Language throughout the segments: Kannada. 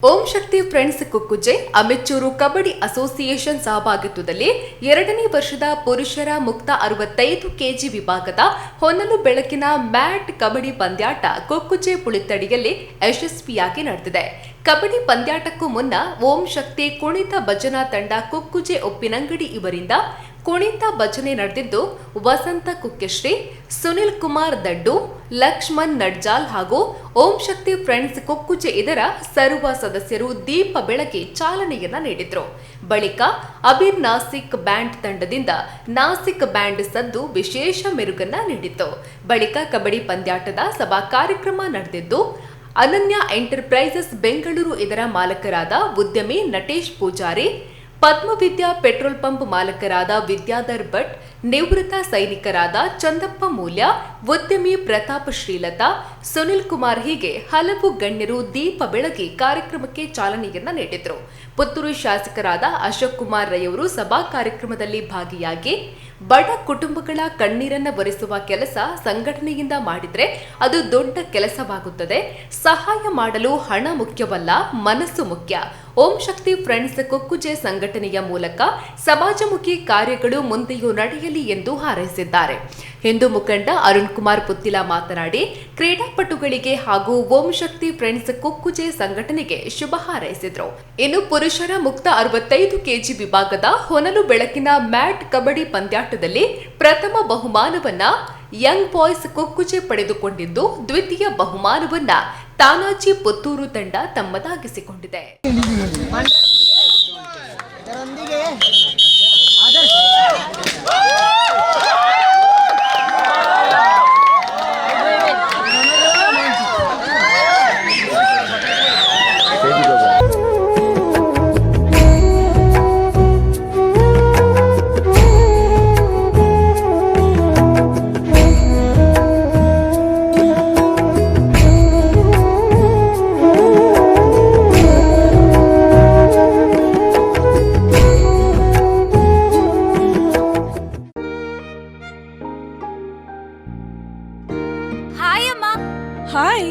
Om Shakti friends ಕುಕ್ಕುಜೆ amateur kabaddi association ಸಹಭಾಗಿತ್ವದಲ್ಲಿ 2ನೇ ವರ್ಷದ ಪುರುಷರ ಮುಕ್ತ 65 ಕೆಜಿ ವಿಭಾಗದ ಹೊನಲು ಬೆಳಕಿನ ಮ್ಯಾಟ್ ಕಬಡ್ಡಿ ಪಂದ್ಯಾಟ ಕುಕ್ಕುಜೆ ಪುಳಿತಡಿಯಲ್ಲಿ ಯಶಸ್ವಿಯಾಗಿ ನಡೆದಿದೆ. ಕಬಡ್ಡಿ ಪಂದ್ಯಾಟಕ್ಕೂ ಮುನ್ನ ಓಂ ಶಕ್ತಿ ಕುಣಿತ ಭಜನಾ ತಂಡ ಕುಕ್ಕುಜೆ ಉಪ್ಪಿನಂಗಡಿ ಇವರಿಂದ ಕುಣಿತ ಭಜನೆ ನಡೆದಿದ್ದು ವಸಂತ ಕುಕ್ಕೆಶ್ರೀ, ಸುನಿಲ್ ಕುಮಾರ್ ದಡ್ಡು, ಲಕ್ಷ್ಮಣ್ ನಡ್ಜಾಲ್ ಹಾಗೂ ಓಂ ಶಕ್ತಿ ಫ್ರೆಂಡ್ಸ್ ಕುಕ್ಕುಜೆ ಇದರ ಸರ್ವ ಸದಸ್ಯರು ದೀಪ ಬೆಳಗಿ ಚಾಲನೆಯನ್ನ ನೀಡಿದ್ರು. ಬಳಿಕ ಅಬೀರ್ ನಾಸಿಕ್ ಬ್ಯಾಂಡ್ ತಂಡದಿಂದ ನಾಸಿಕ್ ಬ್ಯಾಂಡ್ ಸದ್ದು ವಿಶೇಷ ಮೆರುಗನ್ನ ನೀಡಿತ್ತು. ಬಳಿಕ ಕಬಡ್ಡಿ ಪಂದ್ಯಾಟದ ಸಭಾ ಕಾರ್ಯಕ್ರಮ ನಡೆದಿದ್ದು ಅನನ್ಯ ಎಂಟರ್ಪ್ರೈಸಸ್ ಬೆಂಗಳೂರು ಇದರ ಮಾಲಕರಾದ ಉದ್ಯಮಿ ನಟೇಶ್ ಪೂಜಾರಿ, ಪದ್ಮವಿದ್ಯಾ ಪೆಟ್ರೋಲ್ ಪಂಪ್ ಮಾಲಕರಾದ ವಿದ್ಯಾಧರ್ ಭಟ್, ನಿವೃತ್ತ ಸೈನಿಕರಾದ ಚಂದಪ್ಪ ಮೂಲ್ಯ, ಉದ್ಯಮಿ ಪ್ರತಾಪ್ ಶ್ರೀಲತಾ, ಸುನಿಲ್ ಕುಮಾರ್ ಹೀಗೆ ಹಲವು ಗಣ್ಯರು ದೀಪ ಬೆಳಗಿ ಕಾರ್ಯಕ್ರಮಕ್ಕೆ ಚಾಲನೆಯನ್ನ ನೀಡಿದ್ರು. ಪುತ್ತೂರು ಶಾಸಕರಾದ ಅಶೋಕ್ ಕುಮಾರ್ ರೈ ಅವರು ಸಭಾ ಕಾರ್ಯಕ್ರಮದಲ್ಲಿ ಭಾಗಿಯಾಗಿ ಬಡ ಕುಟುಂಬಗಳ ಕಣ್ಣೀರನ್ನ ಒರೆಸುವ ಕೆಲಸ ಸಂಘಟನೆಯಿಂದ ಮಾಡಿದ್ರೆ ಅದು ದೊಡ್ಡ ಕೆಲಸವಾಗುತ್ತದೆ. ಸಹಾಯ ಮಾಡಲು ಹಣ ಮುಖ್ಯವಲ್ಲ, ಮನಸ್ಸು ಮುಖ್ಯ. ಓಂ ಶಕ್ತಿ ಫ್ರೆಂಡ್ಸ್ ಕುಕ್ಕುಜೆ ಸಂಘಟನೆಯ ಮೂಲಕ ಸಮಾಜಮುಖಿ ಕಾರ್ಯಗಳು ಮುಂದೆಯೂ ನಡೆಯಲಿ ಎಂದು ಹಾರೈಸಿದ್ದಾರೆ. ಹಿಂದೂ ಮುಖಂಡ ಅರುಣ್ ಕುಮಾರ್ ಪುತ್ತಿಲ ಮಾತನಾಡಿ ಕ್ರೀಡಾಪಟುಗಳಿಗೆ ಹಾಗೂ ಓಂ ಶಕ್ತಿ ಫ್ರೆಂಡ್ಸ್ ಕುಕ್ಕುಜೆ ಸಂಘಟನೆಗೆ ಶುಭ ಹಾರೈಸಿದ್ರು. ಇನ್ನು ಪುರುಷರ ಮುಕ್ತ 65 ಕೆಜಿ ವಿಭಾಗದ ಹೊನಲು ಬೆಳಕಿನ ಮ್ಯಾಟ್ ಕಬಡ್ಡಿ ಪಂದ್ಯಾಟದಲ್ಲಿ ಪ್ರಥಮ ಬಹುಮಾನವನ್ನ ಯಂಗ್ ಬಾಯ್ಸ್ ಕುಕ್ಕುಜೆ ಪಡೆದುಕೊಂಡಿದ್ದು, ದ್ವಿತೀಯ ಬಹುಮಾನವನ್ನ ತಾನಾಜಿ ಪುತ್ತೂರು ತಂಡ ತಮ್ಮದಾಗಿಸಿಕೊಂಡಿದೆ. ಹಾಯ್,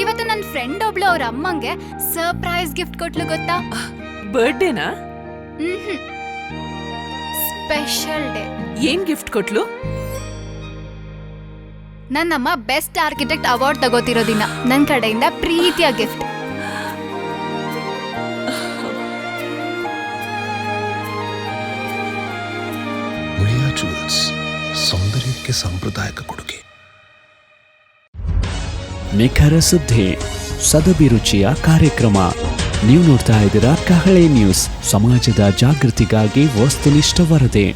ಇವತ್ತು ನನ್ನ ಫ್ರೆಂಡ್ ಒಬ್ಳು ಅವ್ರ ಅಮ್ಮಂಗೆ ಸರ್ಪ್ರೈಸ್ ಗಿಫ್ಟ್ ಕೊಟ್ಲು ಗೊತ್ತಾ? ಬರ್ಡೇನಾ? Special day. ಏನ್ ಗಿಫ್ಟ್ ಕೊಟ್ಲು? ನನ್ನಮ್ಮ ಬೆಸ್ಟ್ ಆರ್ಕಿಟೆಕ್ಟ್ ಅವಾರ್ಡ್ ತಗೋತಿರೋ ದಿನ ನನ್ನ ಕಡೆಯಿಂದ ಪ್ರೀತಿಯ ಗಿಫ್ಟ್. ಉಳಿಯಾ ಜುವೆಲ್ಸ್, ಸೌಂದರ್ಯಕ್ಕೆ ಸಾಂಪ್ರದಾಯಿಕ ಕೊಡುಗೆ. ನಿಖರ ಸುದ್ದಿ, ಸದಭಿರುಚಿಯ ಕಾರ್ಯಕ್ರಮ. ನೀವು ನೋಡ್ತಾ ಇದ್ದೀರಾ ಕಹಳೆ ನ್ಯೂಸ್, ಸಮಾಜದ ಜಾಗೃತಿಗಾಗಿ ವಸ್ತುನಿಷ್ಠ ವರದಿ.